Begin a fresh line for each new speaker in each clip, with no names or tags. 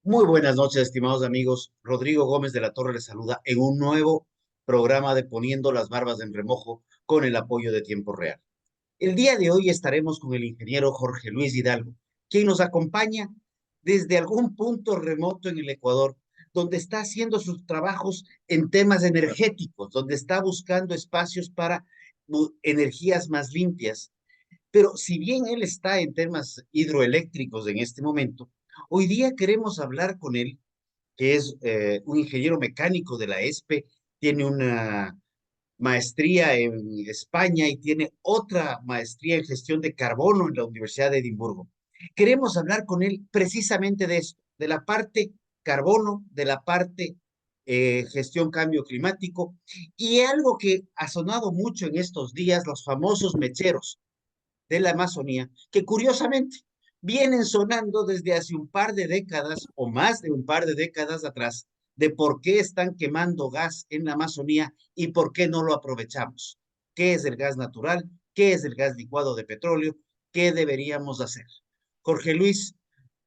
Muy buenas noches, estimados amigos. Rodrigo Gómez de la Torre les saluda en un nuevo programa de Poniendo las Barbas en Remojo con el apoyo de Tiempo Real. El día de hoy estaremos con el ingeniero Jorge Luis Hidalgo, quien nos acompaña desde algún punto remoto en el Ecuador, donde está haciendo sus trabajos en temas energéticos, donde está buscando espacios para energías más limpias. Pero si bien él está en temas hidroeléctricos en este momento, hoy día queremos hablar con él, que es un ingeniero mecánico de la ESPE, tiene una maestría en España y tiene otra maestría en gestión de carbono en la Universidad de Edimburgo. Queremos hablar con él precisamente de esto, de la parte carbono, de la parte gestión cambio climático y algo que ha sonado mucho en estos días, los famosos mecheros de la Amazonía, que curiosamente vienen sonando desde hace un par de décadas o más de un par de décadas atrás, de por qué están quemando gas en la Amazonía y por qué no lo aprovechamos. ¿Qué es el gas natural? ¿Qué es el gas licuado de petróleo? ¿Qué deberíamos hacer? Jorge Luis,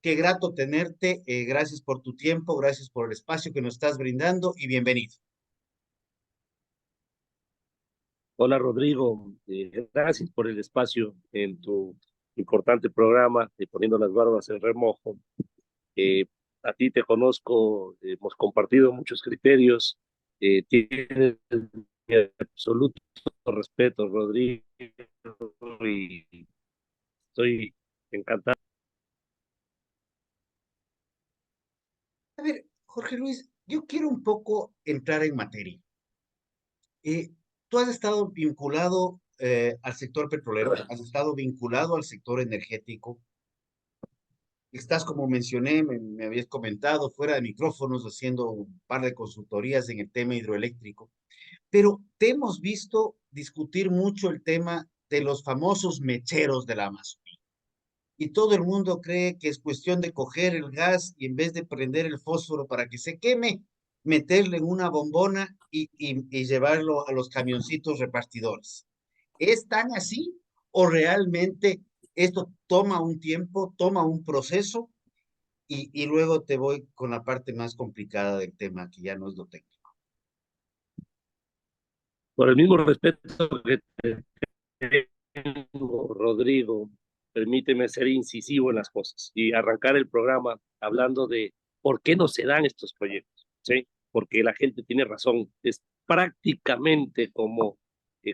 qué grato tenerte. Gracias por tu tiempo, gracias por el espacio que nos estás brindando y bienvenido.
Hola Rodrigo, gracias por el espacio en tu importante programa de Poniendo las Barbas en Remojo. Eh, a ti te conozco, hemos compartido muchos criterios, tienes mi absoluto respeto, Rodrigo, y estoy encantado.
A ver, Jorge Luis, yo quiero un poco entrar en materia. Eh, Tú has estado vinculado al sector petrolero, has estado vinculado al sector energético, estás, como mencioné, me habías comentado, fuera de micrófonos, haciendo un par de consultorías en el tema hidroeléctrico, pero te hemos visto discutir mucho el tema de los famosos mecheros de la Amazonía. Y todo el mundo cree que es cuestión de coger el gas y en vez de prender el fósforo para que se queme, meterle en una bombona y llevarlo a los camioncitos repartidores. ¿Es tan así o realmente esto toma un tiempo, toma un proceso y luego te voy con la parte más complicada del tema, que ya no es lo técnico?
Por el mismo respeto que te tengo, Rodrigo, permíteme ser incisivo en las cosas y arrancar el programa hablando de por qué no se dan estos proyectos, ¿sí? Porque la gente tiene razón, es prácticamente como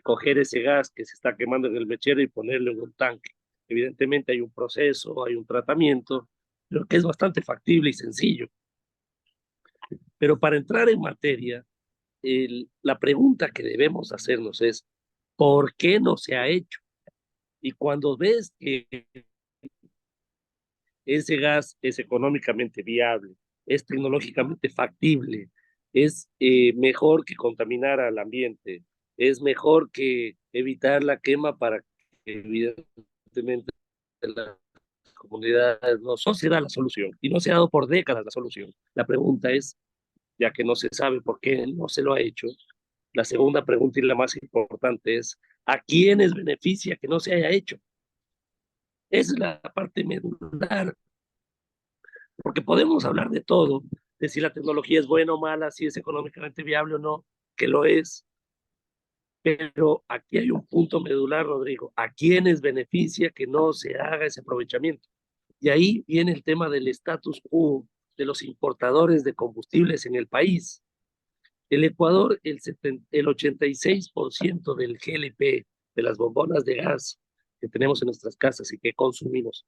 coger ese gas que se está quemando en el mechero y ponerlo en un tanque. Evidentemente hay un proceso, hay un tratamiento, pero que es bastante factible y sencillo. Pero para entrar en materia, la pregunta que debemos hacernos es, ¿por qué no se ha hecho? Y cuando ves que ese gas es económicamente viable, es tecnológicamente factible, es mejor que contaminar al ambiente, es mejor que evitar la quema para que evidentemente las comunidades no se da la solución y no se ha dado por décadas la solución. La pregunta es, ya que no se sabe por qué no se lo ha hecho, la segunda pregunta y la más importante es, ¿a quiénes beneficia que no se haya hecho? Esa es la parte medular, porque podemos hablar de todo, de si la tecnología es buena o mala, si es económicamente viable o no, que lo es, pero aquí hay un punto medular, Rodrigo, ¿a quiénes beneficia que no se haga ese aprovechamiento? Y ahí viene el tema del status quo de los importadores de combustibles en el país. El Ecuador, el 86% del GLP, de las bombonas de gas que tenemos en nuestras casas y que consumimos,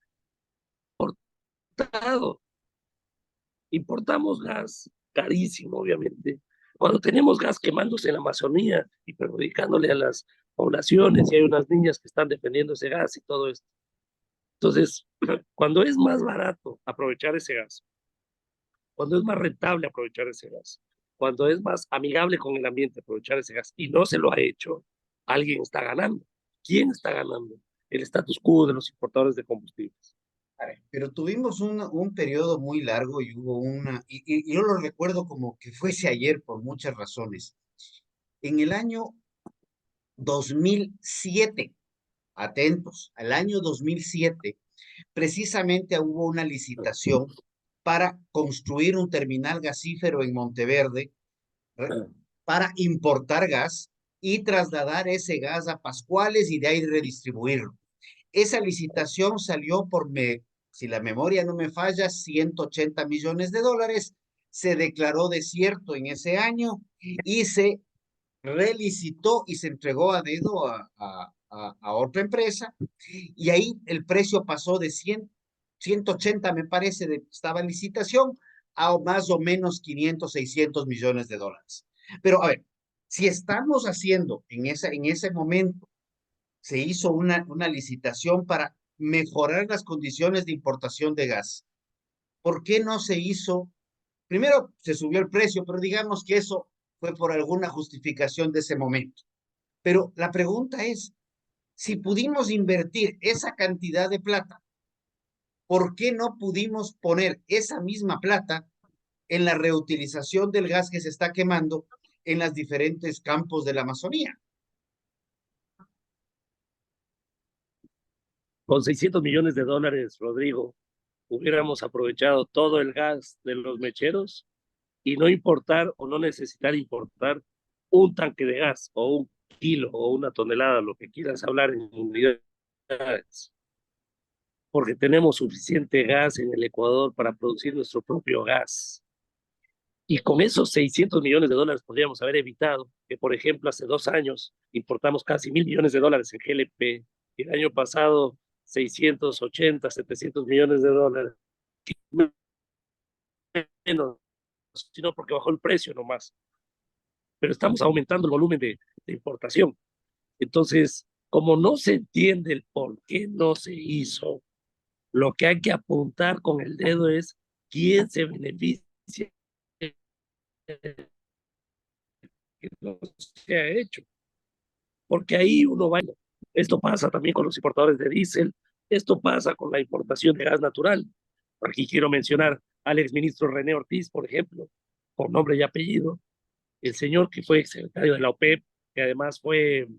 importado. Importamos gas carísimo, obviamente. Cuando tenemos gas quemándose en la Amazonía y perjudicándole a las poblaciones, y hay unas niñas que están defendiendo ese gas y todo esto. Entonces, cuando es más barato aprovechar ese gas, cuando es más rentable aprovechar ese gas, cuando es más amigable con el ambiente aprovechar ese gas y no se lo ha hecho, alguien está ganando. ¿Quién está ganando? El status quo de los importadores de combustibles.
A ver, pero tuvimos un periodo muy largo y hubo y yo lo recuerdo como que fuese ayer por muchas razones. En el año 2007, atentos, al año 2007, precisamente hubo una licitación para construir un terminal gasífero en Monteverde, para importar gas y trasladar ese gas a Pascuales y de ahí redistribuirlo. Esa licitación salió si la memoria no me falla, 180 millones de dólares. Se declaró desierto en ese año y se relicitó y se entregó a dedo a otra empresa. Y ahí el precio pasó de 180, me parece, estaba en licitación, a más o menos 500, 600 millones de dólares. Pero a ver, si estamos haciendo en ese momento se hizo una licitación para mejorar las condiciones de importación de gas. ¿Por qué no se hizo? Primero, se subió el precio, pero digamos que eso fue por alguna justificación de ese momento. Pero la pregunta es, si pudimos invertir esa cantidad de plata, ¿por qué no pudimos poner esa misma plata en la reutilización del gas que se está quemando en los diferentes campos de la Amazonía?
Con 600 millones de dólares, Rodrigo, hubiéramos aprovechado todo el gas de los mecheros y no importar o no necesitar importar un tanque de gas o un kilo o una tonelada, lo que quieras hablar en unidades, porque tenemos suficiente gas en el Ecuador para producir nuestro propio gas. Y con esos 600 millones de dólares podríamos haber evitado que, por ejemplo, hace 2 años importamos casi 1.000 millones de dólares en GLP y el año pasado 680, 700 millones de dólares. Menos, sino porque bajó el precio nomás. Pero estamos aumentando el volumen de importación. Entonces, como no se entiende el por qué no se hizo, lo que hay que apuntar con el dedo es quién se beneficia que no se ha hecho. Porque ahí uno va. Esto pasa también con los importadores de diésel, esto pasa con la importación de gas natural. Aquí quiero mencionar al exministro René Ortiz, por ejemplo, por nombre y apellido, el señor que fue secretario de la OPEP, que además fue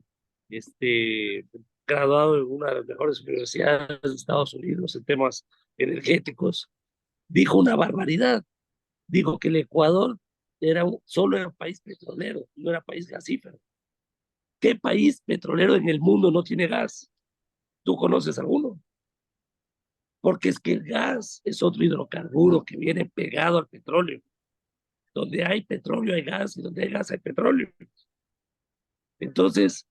graduado en una de las mejores universidades de Estados Unidos en temas energéticos, dijo una barbaridad. Dijo que el Ecuador solo era un país petrolero, no era país gasífero. ¿Qué país petrolero en el mundo no tiene gas? ¿Tú conoces alguno? Porque es que el gas es otro hidrocarburo que viene pegado al petróleo. Donde hay petróleo hay gas y donde hay gas hay petróleo. Entonces,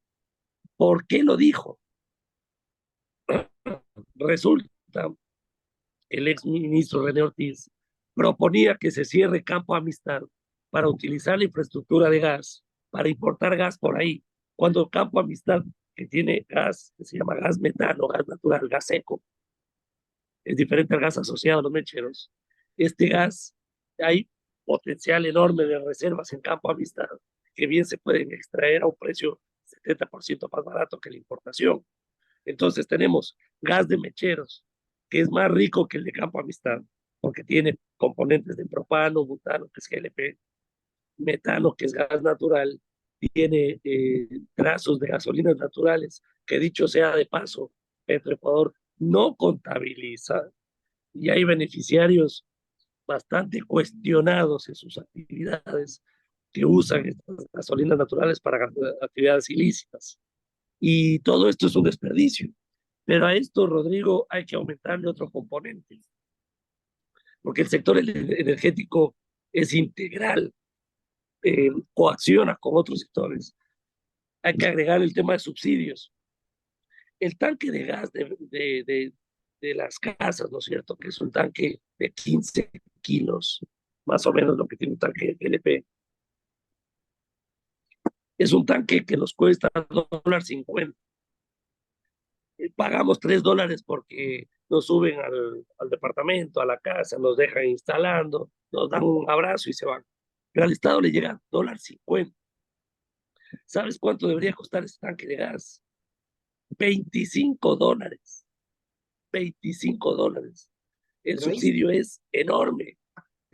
¿por qué lo dijo? Resulta, el ex ministro René Ortiz proponía que se cierre Campo Amistad para utilizar la infraestructura de gas, para importar gas por ahí, cuando Campo Amistad, que tiene gas, que se llama gas metano, gas natural, gas seco, es diferente al gas asociado a los mecheros. Este gas, hay potencial enorme de reservas en Campo Amistad, que bien se pueden extraer a un precio 70% más barato que la importación. Entonces tenemos gas de mecheros, que es más rico que el de Campo Amistad, porque tiene componentes de propano, butano, que es GLP, metano, que es gas natural, tiene trazos de gasolinas naturales, que dicho sea de paso, Petroecuador no contabiliza y hay beneficiarios bastante cuestionados en sus actividades que usan estas gasolinas naturales para actividades ilícitas. Y todo esto es un desperdicio. Pero a esto, Rodrigo, hay que aumentarle otro componente, porque el sector energético es integral, coacciona con otros sectores. Hay que agregar el tema de subsidios. El tanque de gas de las casas, ¿no es cierto? Que es un tanque de 15 kilos, más o menos lo que tiene un tanque de LP. Es un tanque que nos cuesta $1.50. Pagamos $3 porque nos suben al departamento, a la casa, nos dejan instalando, nos dan un abrazo y se van. Pero al Estado le llega $1.50. ¿Sabes cuánto debería costar ese tanque de gas? $25. $25. El
Pero ahí,
subsidio es enorme.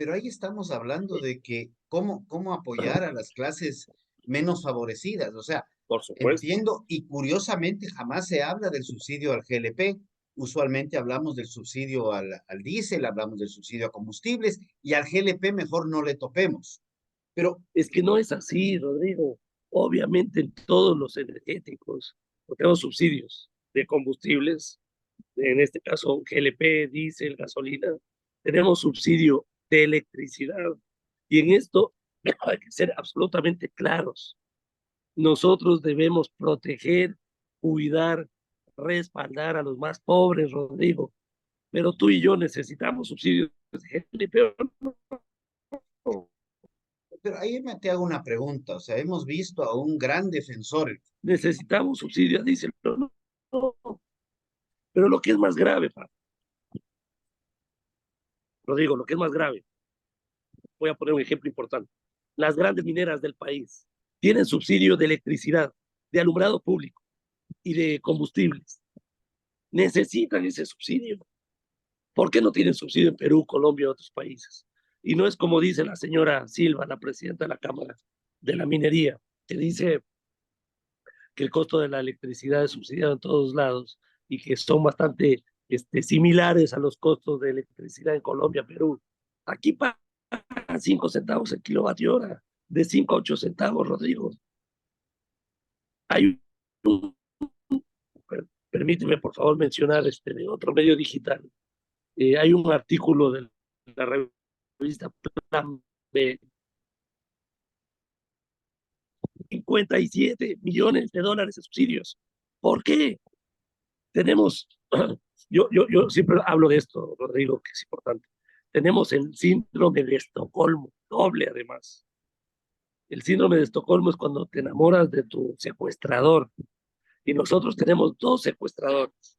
pero ahí estamos hablando de que cómo apoyar a las clases menos favorecidas. O sea,
Por supuesto.
entiendo y curiosamente jamás se habla del subsidio al GLP. Usualmente hablamos del subsidio al diésel, hablamos del subsidio a combustibles y al GLP mejor no le topemos. Pero
Es que no es así, Rodrigo. Obviamente en todos los energéticos tenemos subsidios de combustibles, en este caso GLP, diésel, gasolina, tenemos subsidio de electricidad. Y en esto hay que ser absolutamente claros. Nosotros debemos proteger, cuidar, respaldar a los más pobres, Rodrigo. Pero tú y yo necesitamos subsidios de GLP.
Pero ahí me te hago una pregunta, o sea, hemos visto a un gran defensor.
Necesitamos subsidios, dice, no, no. Pero lo que es más grave, Rodrigo, lo que es más grave, voy a poner un ejemplo importante. Las grandes mineras del país tienen subsidio de electricidad, de alumbrado público y de combustibles. Necesitan ese subsidio. ¿Por qué no tienen subsidio en Perú, Colombia y otros países? Y no es como dice la señora Silva, la presidenta de la Cámara de la Minería, que dice que el costo de la electricidad es subsidiado en todos lados y que son bastante similares a los costos de electricidad en Colombia, Perú. Aquí pagan 5 centavos el kilovatio hora, de 5 a 8 centavos, Rodrigo. Hay un, permíteme por favor mencionar de otro medio digital. Hay un artículo de la revista Plan B, 57 millones de dólares de subsidios. ¿Por qué? Tenemos, yo siempre hablo de esto, Rodrigo, que es importante. Tenemos el síndrome de Estocolmo, doble además. El síndrome de Estocolmo es cuando te enamoras de tu secuestrador y nosotros tenemos dos secuestradores.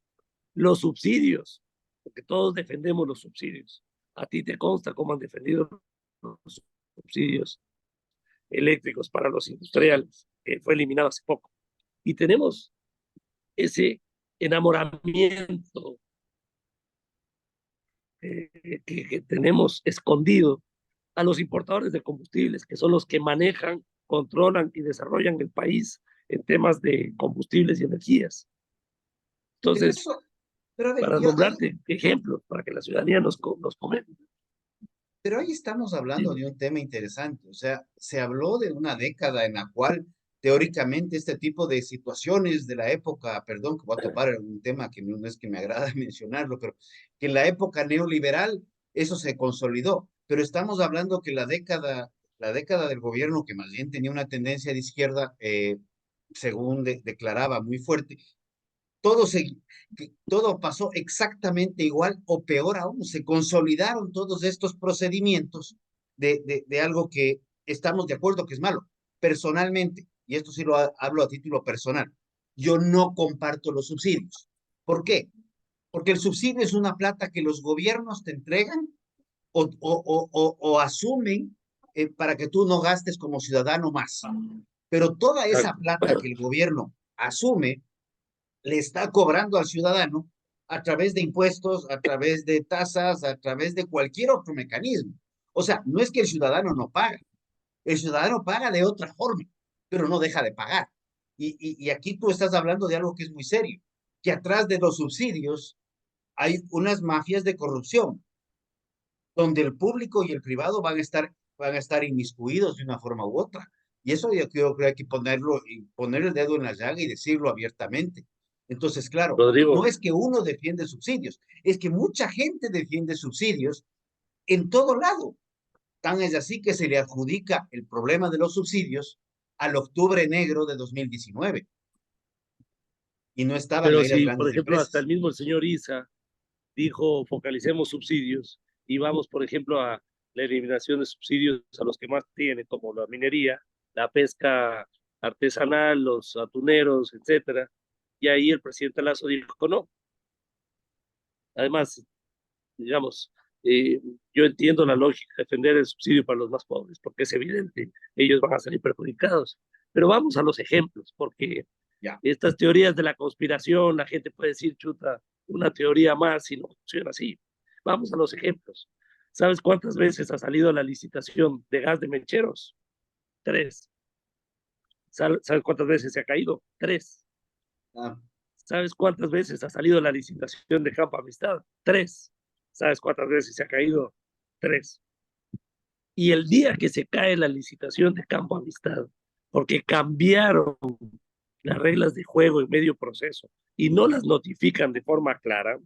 Los subsidios, porque todos defendemos los subsidios. A ti te consta cómo han defendido los subsidios eléctricos para los industriales, que fue eliminado hace poco. Y tenemos ese enamoramiento que tenemos escondido a los importadores de combustibles, que son los que manejan, controlan y desarrollan el país en temas de combustibles y energías.
Pero
Entonces,
eso, pero a ver,
para
yo ahí,
nombrarte ejemplos, para que la ciudadanía nos comente.
pero ahí estamos hablando
Sí,
de un tema interesante. O sea, se habló de una década en la cual teóricamente este tipo de situaciones de la época, perdón, que voy a topar en un tema que no es que me agrada mencionarlo, pero que en la época neoliberal eso se consolidó. Pero estamos hablando que la década del gobierno, que más bien tenía una tendencia de izquierda, según declaraba muy fuerte, todo, se, todo pasó exactamente igual o peor aún. Se consolidaron todos estos procedimientos de algo que estamos de acuerdo que es malo. Personalmente, y esto sí lo hablo a título personal, yo no comparto los subsidios. ¿Por qué? Porque el subsidio es una plata que los gobiernos te entregan o asumen para que tú no gastes como ciudadano más. Pero toda esa
exacto.
plata que el gobierno asume le está cobrando al ciudadano a través de impuestos, a través de tasas, a través de cualquier otro mecanismo. O sea, no es que el ciudadano no paga, el ciudadano paga de otra forma, pero no deja de pagar. Y aquí tú estás hablando de algo que es muy serio, que atrás de los subsidios hay unas mafias de corrupción, donde el público y el privado van a estar inmiscuidos de una forma u otra. Y eso yo creo que hay que ponerlo, poner el dedo en la llaga y decirlo abiertamente. Entonces, claro, no
Rodrigo,
es que uno defiende subsidios, es que mucha gente defiende subsidios en todo lado. Tan es así que se le adjudica el problema de los subsidios al octubre negro de 2019 y no estaban
pero
ahí las
si, por
grandes
ejemplo, hasta el
empresas.
mismo el señor Isa dijo focalicemos subsidios y vamos, por ejemplo, a la eliminación de subsidios a los que más tienen, como la minería, la pesca artesanal, los atuneros, etcétera. Y ahí el presidente Lazo dijo no. Además, digamos, eh, yo entiendo la lógica de defender el subsidio para los más pobres, porque es evidente, ellos van a salir perjudicados. Pero vamos a los ejemplos, porque
Ya.
estas teorías de la conspiración, la gente puede decir, chuta, una teoría más y no funciona así. Vamos a los ejemplos. ¿Sabes cuántas veces ha salido la licitación de gas de mecheros? Tres. ¿Sabes cuántas veces se ha caído? Tres.
Ah,
¿Sabes cuántas veces ha salido la licitación de Campo Amistad? 3. ¿Sabes cuántas veces se ha caído? 3. Y el día que se cae la licitación de Campo Amistad, porque cambiaron las reglas de juego en medio proceso y no las notifican de forma clara,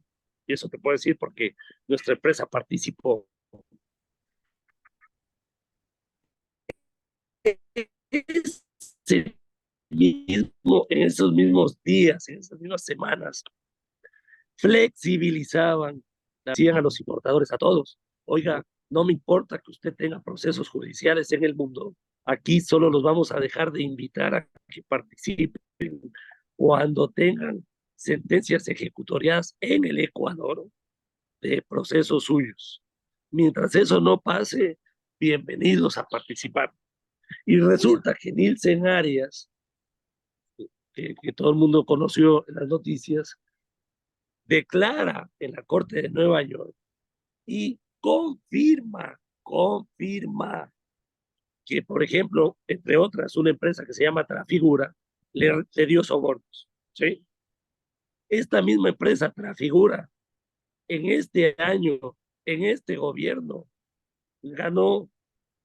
y eso te puedo decir porque nuestra empresa participó, ese en esos mismos días, en esas mismas semanas, flexibilizaban, decían a los importadores, a todos, oiga, no me importa que usted tenga procesos judiciales en el mundo, aquí solo los vamos a dejar de invitar a que participen cuando tengan sentencias ejecutoriadas en el Ecuador de procesos suyos. Mientras eso no pase, bienvenidos a participar. Y resulta que Nielsen Arias, que todo el mundo conoció en las noticias, declara en la Corte de Nueva York y confirma que, por ejemplo, entre otras, una empresa que se llama Trafigura le dio sobornos, ¿sí? Esta misma empresa Trafigura, en este año, en este gobierno, ganó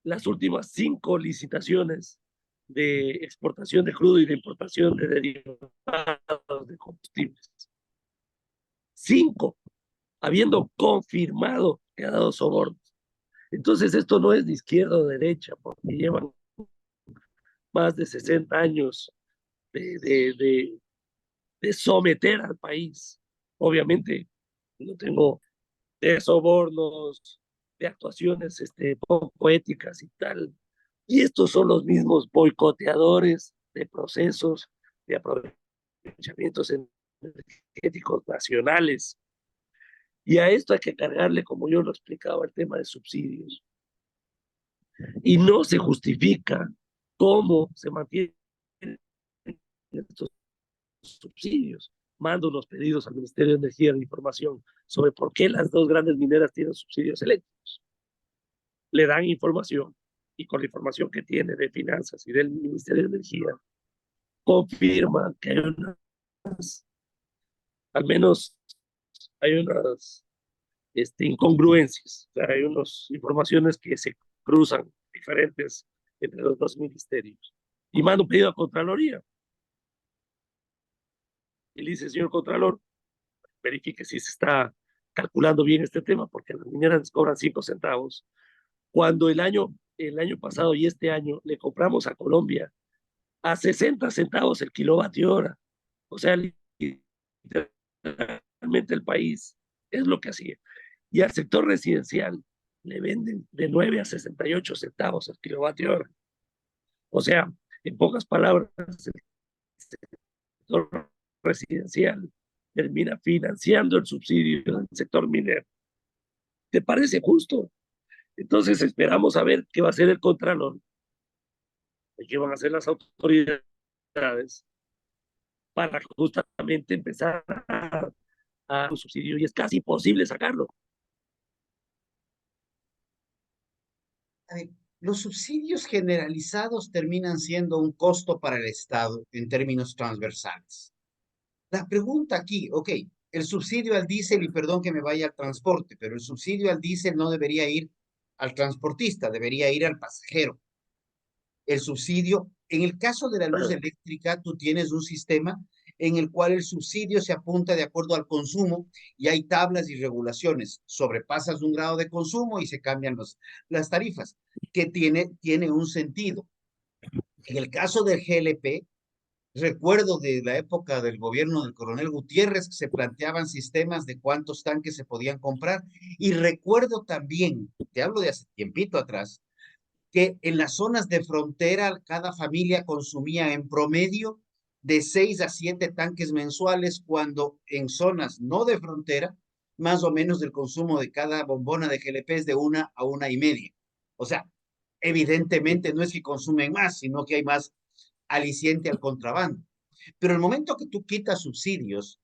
las últimas 5 licitaciones de exportación de crudo y de importación de derivados de combustibles. 5, habiendo confirmado que ha dado sobornos. Entonces, esto no es de izquierda o derecha, porque llevan más de 60 años de, de, de, de someter al país. Obviamente, no tengo de sobornos, de actuaciones poco éticas y tal. Y estos son los mismos boicoteadores de procesos de aprovechamientos energéticos nacionales. Y a esto hay que cargarle, como yo lo explicaba, el tema de subsidios. Y no se justifica cómo se mantienen estos subsidios. Mando unos pedidos al Ministerio de Energía de Información sobre por qué las 2 grandes mineras tienen subsidios eléctricos. Le dan información y con la información que tiene de finanzas y del Ministerio de Energía, confirma que hay unas, al menos hay unas incongruencias, o sea, hay unas informaciones que se cruzan diferentes entre los 2 ministerios. Y manda un pedido a Contraloría. Y le dice, señor Contralor, verifique si se está calculando bien este tema, porque las mineras cobran 5 centavos. Cuando el año pasado y este año le compramos a Colombia a 60 centavos el kilovatio hora. O sea, literalmente el país es lo que hacía. Y al sector residencial le venden de 9 a 68 centavos el kilovatio hora. O sea, en pocas palabras, el sector residencial termina financiando el subsidio del sector minero. ¿Te parece justo? Entonces esperamos a ver qué va a hacer el Contralor, qué van a hacer las autoridades para justamente empezar a un subsidio y es casi imposible sacarlo.
A ver, los subsidios generalizados terminan siendo un costo para el Estado en términos transversales. La pregunta aquí, ok, el subsidio al diésel, y perdón que me vaya al transporte, pero el subsidio al diésel no debería ir al transportista, debería ir al pasajero. El subsidio, en el caso de la luz eléctrica, tú tienes un sistema en el cual el subsidio se apunta de acuerdo al consumo y hay tablas y regulaciones. Sobrepasas un grado de consumo y se cambian las tarifas, que tiene un sentido. En el caso del GLP, recuerdo de la época del gobierno del coronel Gutiérrez que se planteaban sistemas de cuántos tanques se podían comprar. Y recuerdo también, te hablo de hace tiempito atrás, que en las zonas de frontera cada familia consumía en promedio de 6 a 7 tanques mensuales, cuando en zonas no de frontera, más o menos el consumo de cada bombona de GLP es de 1 a 1,5. O sea, evidentemente no es que consumen más, sino que hay más aliciente al contrabando. Pero el momento que tú quitas subsidios,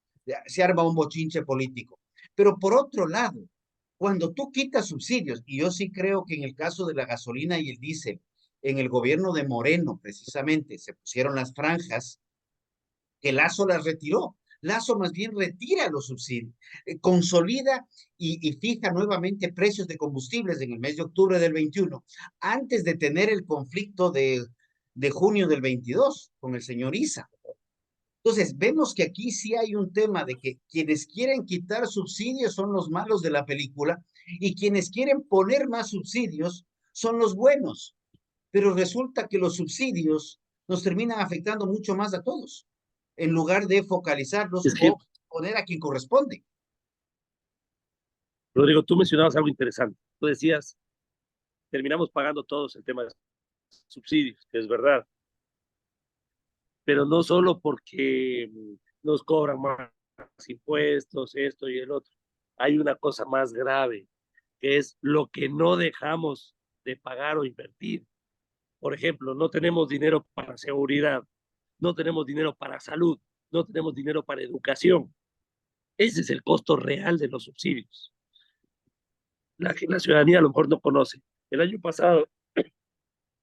se arma un bochinche político. Pero por otro lado, cuando tú quitas subsidios, y yo sí creo que en el caso de la gasolina y el diésel, en el gobierno de Moreno, precisamente, se pusieron las franjas, que Lazo las retiró, Lazo más bien retira los subsidios, consolida y fija nuevamente precios de combustibles en el mes de octubre del 21, antes de tener el conflicto de junio del 22 con el señor Isa. Entonces, vemos que aquí sí hay un tema de que quienes quieren quitar subsidios son los malos de la película y quienes quieren poner más subsidios son los buenos. Pero resulta que los subsidios nos terminan afectando mucho más a todos, en lugar de focalizarlos
Es que,
o poner a quien corresponde.
Rodrigo, tú mencionabas algo interesante. Tú decías, terminamos pagando todos el tema de subsidios, que es verdad, pero no solo porque nos cobran más impuestos, esto y el otro. Hay una cosa más grave, que es lo que no dejamos de pagar o invertir. Por ejemplo, no tenemos dinero para seguridad, no tenemos dinero para salud, no tenemos dinero para educación. Ese es el costo real de los subsidios. La ciudadanía a lo mejor no conoce. El año pasado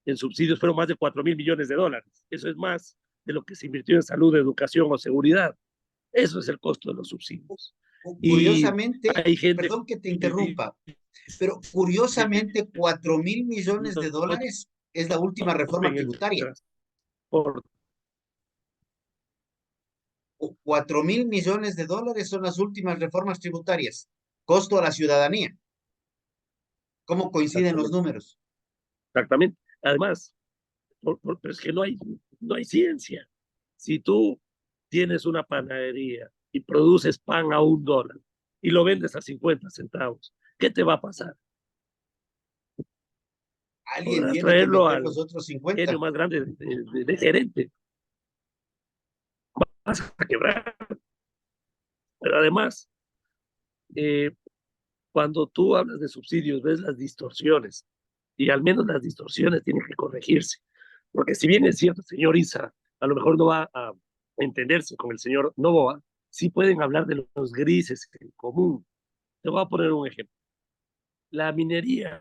en subsidios fueron más de 4.000 millones de dólares. Eso es más de lo que se invirtió en salud, educación o seguridad. Eso es el costo de los subsidios. Y
Curiosamente,
hay gente
perdón que te
que
interrumpa, pero curiosamente 4.000 millones de
no
dólares es la última reforma
en el
tributaria.
transporte.
4.000 millones de dólares son las últimas reformas tributarias. Costo a la ciudadanía. ¿Cómo coinciden los
Exactamente.
números?
Exactamente. Además, pero es que no hay ciencia. Si tú tienes una panadería y produces pan a $1 y lo vendes a 50 centavos, ¿qué te va a pasar?
Alguien
Podrás
tiene que
traerlo
meter
al
los otros
genio
50.
más grande de gerente. Vas a quebrar. Pero además, eh, cuando tú hablas de subsidios, ves las distorsiones y al menos las distorsiones tienen que corregirse. Porque si bien es cierto, señor Isa, a lo mejor no va a entenderse con el señor Novoa, sí pueden hablar de los grises en común. Te voy a poner un ejemplo. La minería,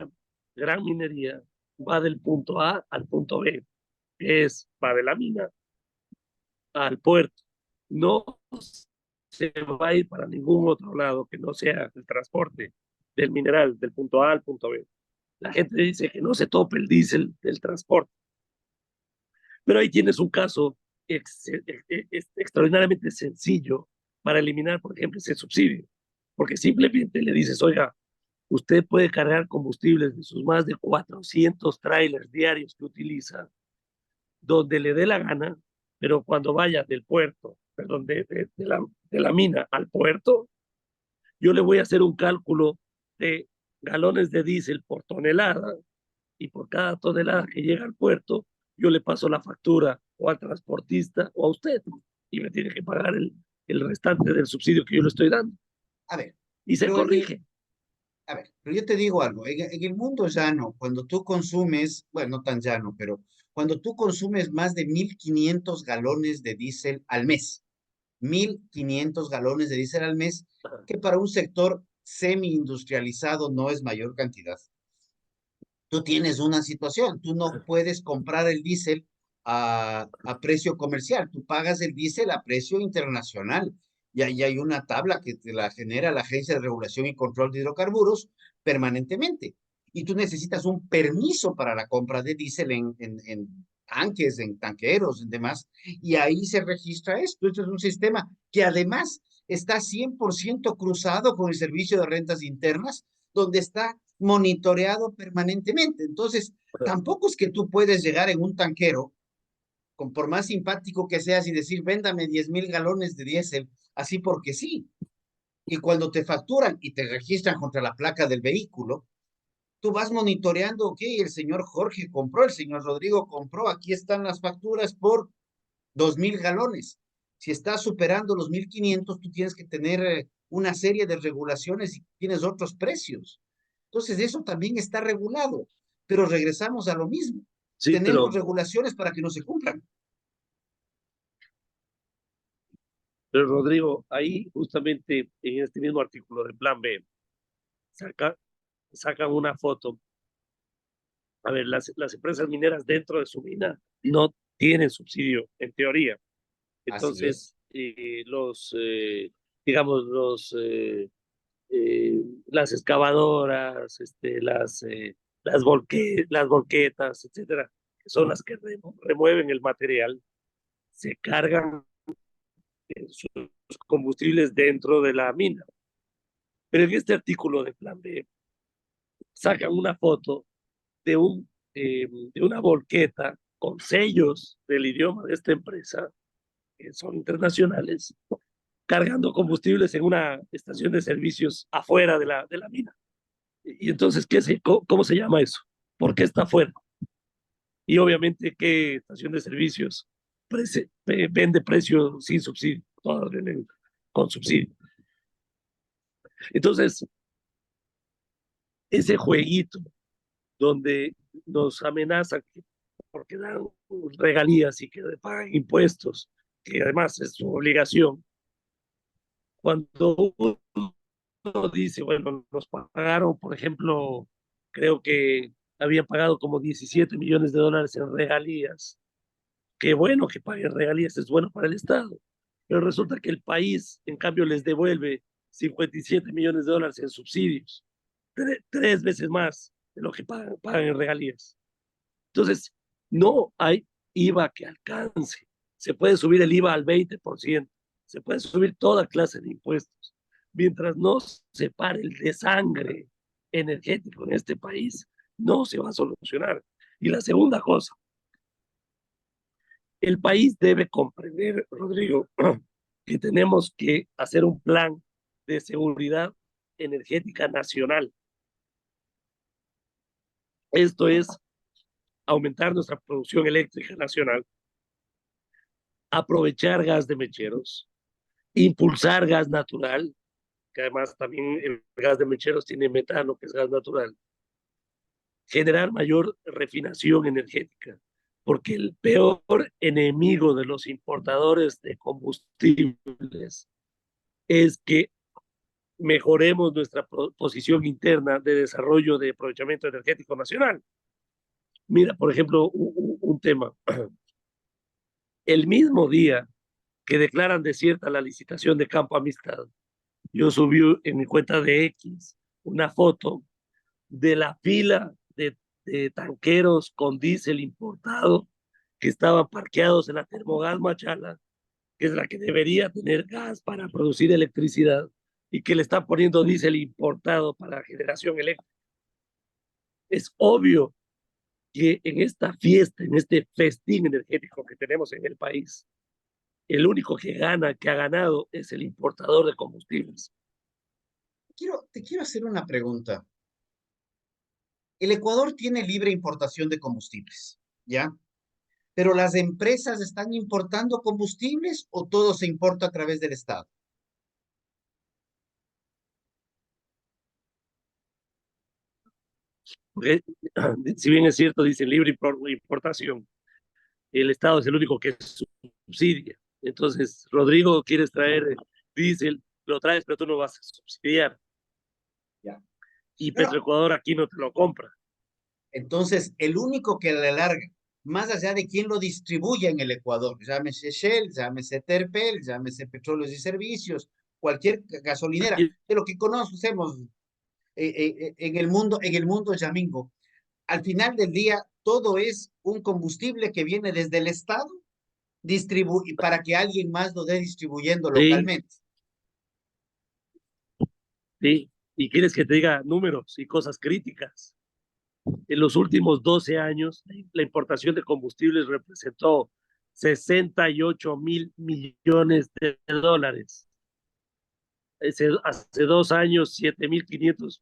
gran minería, va del punto A al punto B, que es va de la mina al puerto. No se va a ir para ningún otro lado que no sea el transporte del mineral del punto A al punto B. La gente dice que no se tope el diésel del transporte, pero ahí tienes un caso extraordinariamente sencillo para eliminar, por ejemplo, ese subsidio, porque simplemente le dices, oiga, usted puede cargar combustibles de sus más de 400 trailers diarios que utiliza, donde le dé la gana, pero cuando vaya del puerto, perdón, de la mina al puerto, yo le voy a hacer un cálculo de galones de diésel por tonelada y por cada tonelada que llega al puerto, yo le paso la factura o al transportista o a usted y me tiene que pagar el restante del subsidio que yo le estoy dando.
A ver,
Y se
pero
corrige.
pero yo te digo algo, en el mundo llano, cuando tú consumes, bueno, no tan llano, pero cuando tú consumes más de 1.500 galones de diésel al mes, 1.500 galones de diésel al mes, que para un sector semi-industrializado no es mayor cantidad. Tú tienes una situación, tú no puedes comprar el diésel a precio comercial, tú pagas el diésel a precio internacional. Y ahí hay una tabla que te la genera la Agencia de Regulación y Control de Hidrocarburos permanentemente. Y tú necesitas un permiso para la compra de diésel en tanques, en tanqueros, en demás. Y ahí se registra esto. Esto es un sistema que además está 100% cruzado con el Servicio de Rentas Internas, donde está monitoreado permanentemente. Entonces, tampoco es que tú puedes llegar en un tanquero, con, por más simpático que seas, y decir, véndame 10.000 galones de diésel, así porque sí. Y cuando te facturan y te registran contra la placa del vehículo, tú vas monitoreando, ok, el señor Jorge compró, el señor Rodrigo compró, aquí están las facturas por 2.000 galones. Si estás superando los 1.500, tú tienes que tener una serie de regulaciones y tienes otros precios. Entonces, eso también está regulado, pero regresamos a lo mismo.
Sí,
Tenemos regulaciones para que no se cumplan.
pero Rodrigo, ahí justamente en este mismo artículo de Plan B, saca, sacan una foto. A ver, las empresas mineras dentro de su mina no tienen subsidio, en teoría.
Así
Entonces,
es.
digamos, las excavadoras, las volquetas, etcétera, que son las que remueven el material, se cargan sus combustibles dentro de la mina. Pero en este artículo de Plan B sacan una foto de, de una volqueta con sellos del idioma de esta empresa, que son internacionales, cargando combustibles en una estación de servicios afuera de la mina. Y entonces, ¿cómo se llama eso? ¿Por qué está afuera? Y obviamente, ¿qué estación de servicios vende precio sin subsidio? Todas venden con subsidio. Entonces, ese jueguito donde nos amenazan porque dan regalías y que pagan impuestos, que además es su obligación, cuando uno dice, bueno, nos pagaron, por ejemplo, creo que habían pagado como 17 millones de dólares en regalías. Qué bueno que paguen regalías, es bueno para el Estado. Pero resulta que el país, en cambio, les devuelve 57 millones de dólares en subsidios, tres veces más de lo que pagan en regalías. Entonces, no hay IVA que alcance. Se puede subir el IVA al 20%, se puede subir toda clase de impuestos. Mientras no se pare el desangre energético en este país, no se va a solucionar. Y la segunda cosa, el país debe comprender, Rodrigo, que tenemos que hacer un plan de seguridad energética nacional. Esto es aumentar nuestra producción eléctrica nacional, aprovechar gas de mecheros, impulsar gas natural, que además también el gas de mecheros tiene metano, que es gas natural, generar mayor refinación energética, porque el peor enemigo de los importadores de combustibles es que mejoremos nuestra posición interna de desarrollo de aprovechamiento energético nacional. Mira, por ejemplo, un tema. El mismo día que declaran desierta la licitación de Campo Amistad, yo subí en mi cuenta de X una foto de la fila de tanqueros con diésel importado que estaban parqueados en la Termogas Machala, que es la que debería tener gas para producir electricidad y que le están poniendo diésel importado para generación eléctrica. Es obvio que en esta fiesta, en este festín energético que tenemos en el país, el único que gana, que ha ganado, es el importador de combustibles.
Te quiero hacer una pregunta. El Ecuador tiene libre importación de combustibles, ¿ya? Pero las empresas están importando combustibles o todo se importa a través del Estado.
Porque, si bien es cierto, dice libre importación, el Estado es el único que subsidia. Entonces, Rodrigo, quieres traer diésel, lo traes, pero tú no vas a subsidiar.
Ya.
Y
Pero
Petroecuador aquí no te lo compra.
entonces, el único que le larga, más allá de quién lo distribuya en el Ecuador, llámese Shell, llámese Terpel, llámese Petróleos y Servicios, cualquier gasolinera,
Y,
de lo que conocemos en el mundo Yamingo, al final del día, todo es un combustible que viene desde el Estado para que alguien más lo dé distribuyendo
sí,
localmente.
sí. Y quieres que te diga números y cosas críticas. En los últimos 12 años, la importación de combustibles representó 68.000 millones de dólares. Hace 2 años, 7.500,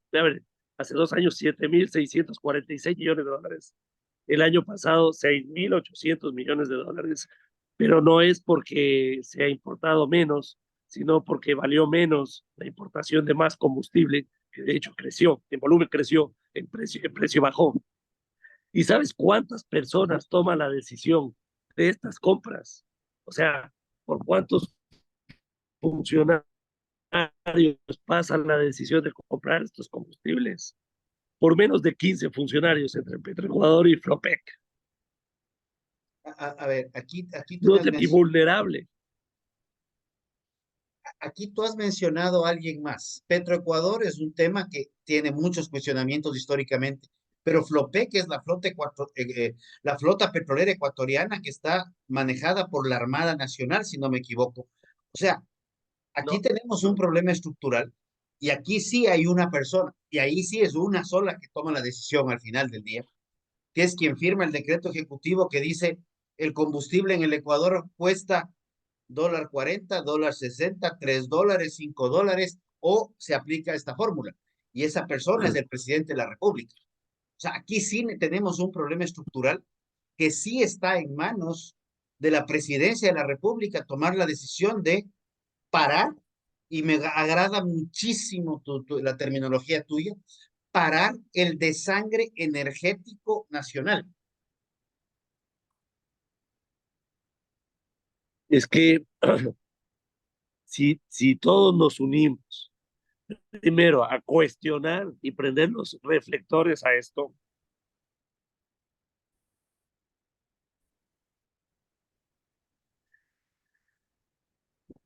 hace 2 años, 7.646 millones de dólares. El año pasado, 6.800 millones de dólares. Pero no es porque se ha importado menos, sino porque valió menos la importación de más combustible, que de hecho creció, en volumen creció, en precio bajó. ¿Y sabes cuántas personas toman la decisión de estas compras? O sea, ¿por cuántos funcionarios pasan la decisión de comprar estos combustibles? Por menos de 15 funcionarios entre Petroecuador y Flopec.
A ver, aquí tú me has
Nótate
mencionado.
vulnerable.
aquí tú has mencionado a alguien más. Petroecuador es un tema que tiene muchos cuestionamientos históricamente, pero FLOPE, que es la flota petrolera ecuatoriana que está manejada por la Armada Nacional, si no me equivoco. O sea, aquí
No,
tenemos un problema estructural y aquí sí hay una persona, y ahí sí es una sola que toma la decisión al final del día, que es quien firma el decreto ejecutivo que dice el combustible en el Ecuador cuesta $1.40, $1.60, $3, $5, o se aplica esta fórmula. Y esa persona es el presidente de la República. O sea, aquí sí tenemos un problema estructural que sí está en manos de la presidencia de la República tomar la decisión de parar, y me agrada muchísimo la terminología tuya, parar el desangre energético nacional.
es que si todos nos unimos, primero a cuestionar y prender los reflectores a esto,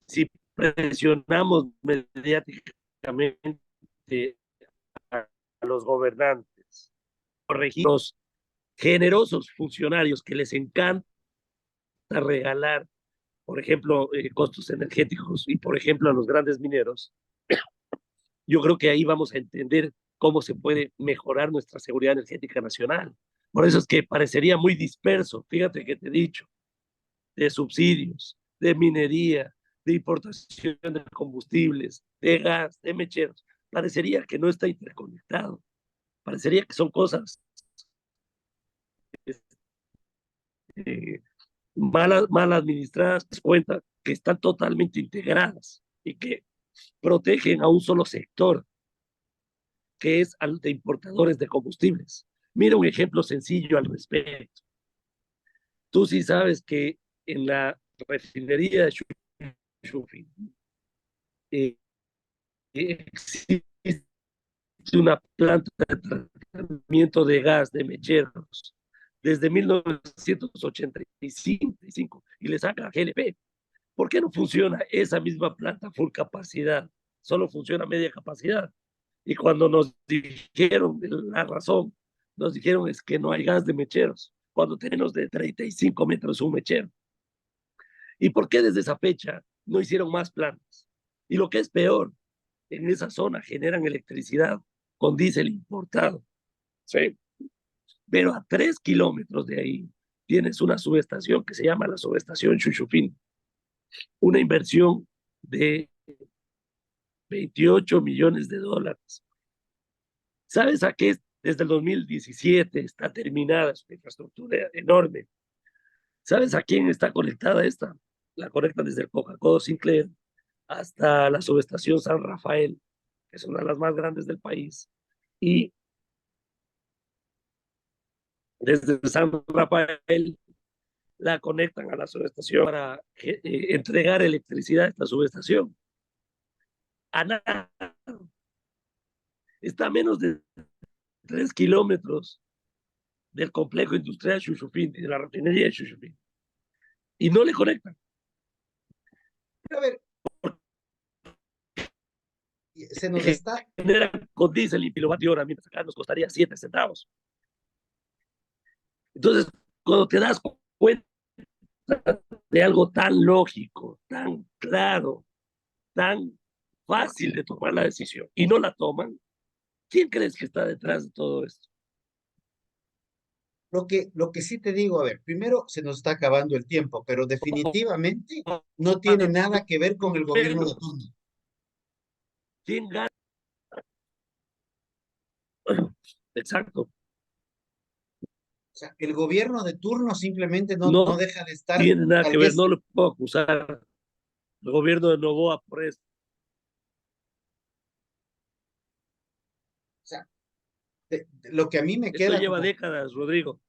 si presionamos mediáticamente a los gobernantes, corregir los generosos funcionarios que les encanta regalar, por ejemplo, costos energéticos y, por ejemplo, a los grandes mineros, yo creo que ahí vamos a entender cómo se puede mejorar nuestra seguridad energética nacional. Por eso es que parecería muy disperso, fíjate que te he dicho, de subsidios, de minería, de importación de combustibles, de gas, de mecheros. Parecería que no está interconectado. Parecería que son cosas eh, mal administradas, cuenta que están totalmente integradas y que protegen a un solo sector, que es al de importadores de combustibles. Mira un ejemplo sencillo al respecto. Tú sí sabes que en la refinería de Shushufin existe una planta de tratamiento de gas de mecheros desde 1985 y le saca GLP. ¿Por qué no funciona esa misma planta full capacidad? Solo funciona media capacidad. Y cuando nos dijeron la razón, nos dijeron es que no hay gas de mecheros, cuando tenemos de 35 metros un mechero. ¿Y por qué desde esa fecha no hicieron más plantas? Y lo que es peor, en esa zona generan electricidad con diésel importado. ¿Sí? Pero a 3 kilómetros de ahí tienes una subestación que se llama la subestación Chuchupín, una inversión de 28 millones de dólares. ¿Sabes a qué? Desde el 2017 está terminada su infraestructura enorme. ¿Sabes a quién está conectada esta? La conectan desde el Coca-Cola Sinclair hasta la subestación San Rafael, que es una de las más grandes del país. Y desde San Rafael la conectan a la subestación para entregar electricidad a esta subestación. A nada. Está a menos de 3 kilómetros del complejo industrial Chuchupín y de la refinería de Chuchupín. Y no le conectan.
A ver, se nos está,
Genera con diésel y kilovatio hora, mientras acá nos costaría 7 centavos. Entonces, cuando te das cuenta de algo tan lógico, tan claro, tan fácil de tomar la decisión y no la toman, ¿quién crees que está detrás de todo esto?
lo que sí te digo, a ver, primero se nos está acabando el tiempo, pero definitivamente no tiene nada que ver con el gobierno de turno.
Menos. ¿Quién gana? Exacto.
O sea, el gobierno de turno simplemente no
No
deja de estar,
tiene nada
tal
que ver,
vez,
no le puedo acusar al gobierno de Novoa por esto.
o sea, lo que a mí me
Esto
queda
lleva
como,
décadas, Rodrigo.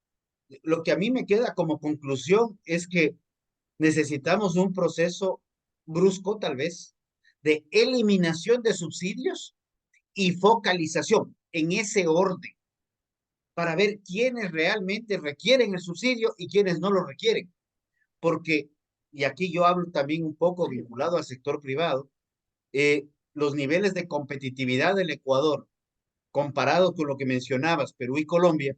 lo que a mí me queda como conclusión es que necesitamos un proceso brusco, tal vez, de eliminación de subsidios y focalización en ese orden para ver quiénes realmente requieren el subsidio y quiénes no lo requieren. Porque, y aquí yo hablo también un poco vinculado al sector privado, los niveles de competitividad del Ecuador, comparado con lo que mencionabas, Perú y Colombia,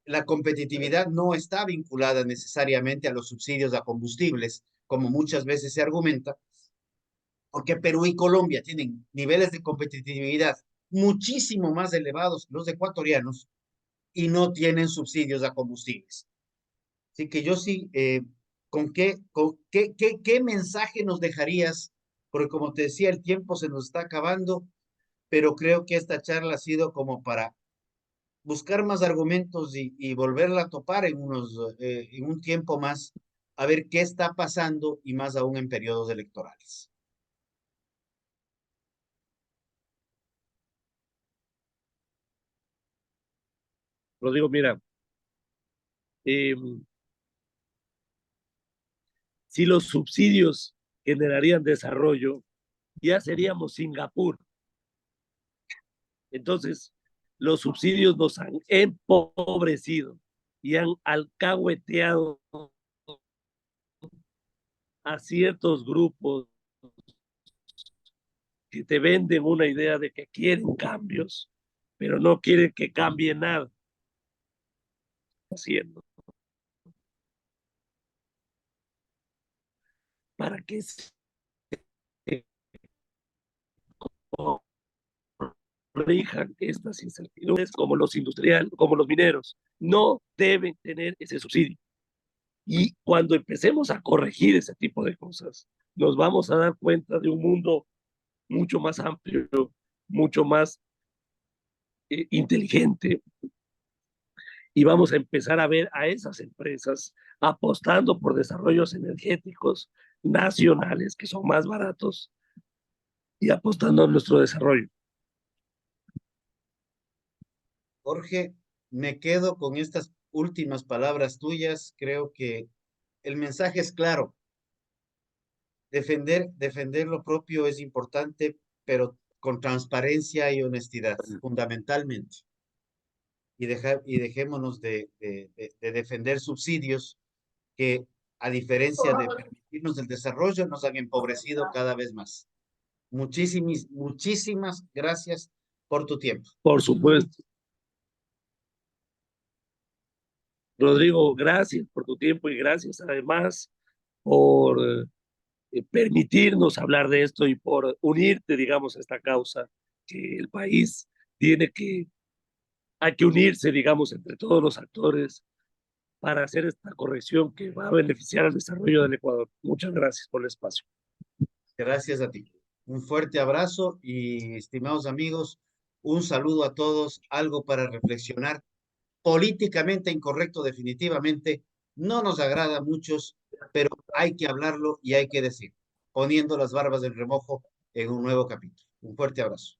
la competitividad no está vinculada necesariamente a los subsidios a combustibles, como muchas veces se argumenta, porque Perú y Colombia tienen niveles de competitividad muchísimo más elevados que los ecuatorianos y no tienen subsidios a combustibles. Así que yo sí, ¿qué mensaje nos dejarías? Porque como te decía, el tiempo se nos está acabando, pero creo que esta charla ha sido como para buscar más argumentos y volverla a topar en un tiempo más, a ver qué está pasando y más aún en periodos electorales.
Rodrigo, mira, eh, si los subsidios generarían desarrollo, ya seríamos Singapur. Entonces, los subsidios nos han empobrecido y han alcahueteado a ciertos grupos que te venden una idea de que quieren cambios, pero no quieren que cambie nada. Haciendo para que se corrijan estas incertidumbres, como los industriales, como los mineros, no deben tener ese subsidio. Y cuando empecemos a corregir ese tipo de cosas, nos vamos a dar cuenta de un mundo mucho más amplio, mucho más inteligente, y vamos a empezar a ver a esas empresas apostando por desarrollos energéticos nacionales que son más baratos y apostando a nuestro desarrollo.
Jorge, me quedo con estas últimas palabras tuyas. Creo que el mensaje es claro. Defender lo propio es importante, pero con transparencia y honestidad, fundamentalmente. Y dejémonos de defender subsidios que, a diferencia de permitirnos el desarrollo, nos han empobrecido cada vez más. Muchísimas gracias por tu tiempo.
Por supuesto. Rodrigo, gracias por tu tiempo y gracias además por permitirnos hablar de esto y por unirte, digamos, a esta causa que el país tiene que, hay que unirse, digamos, entre todos los actores para hacer esta corrección que va a beneficiar al desarrollo del Ecuador. Muchas gracias por el espacio.
Gracias a ti. Un fuerte abrazo y, estimados amigos, un saludo a todos, algo para reflexionar. Políticamente incorrecto, definitivamente, no nos agrada a muchos, pero hay que hablarlo y hay que decir, poniendo las barbas del remojo en un nuevo capítulo. Un fuerte abrazo.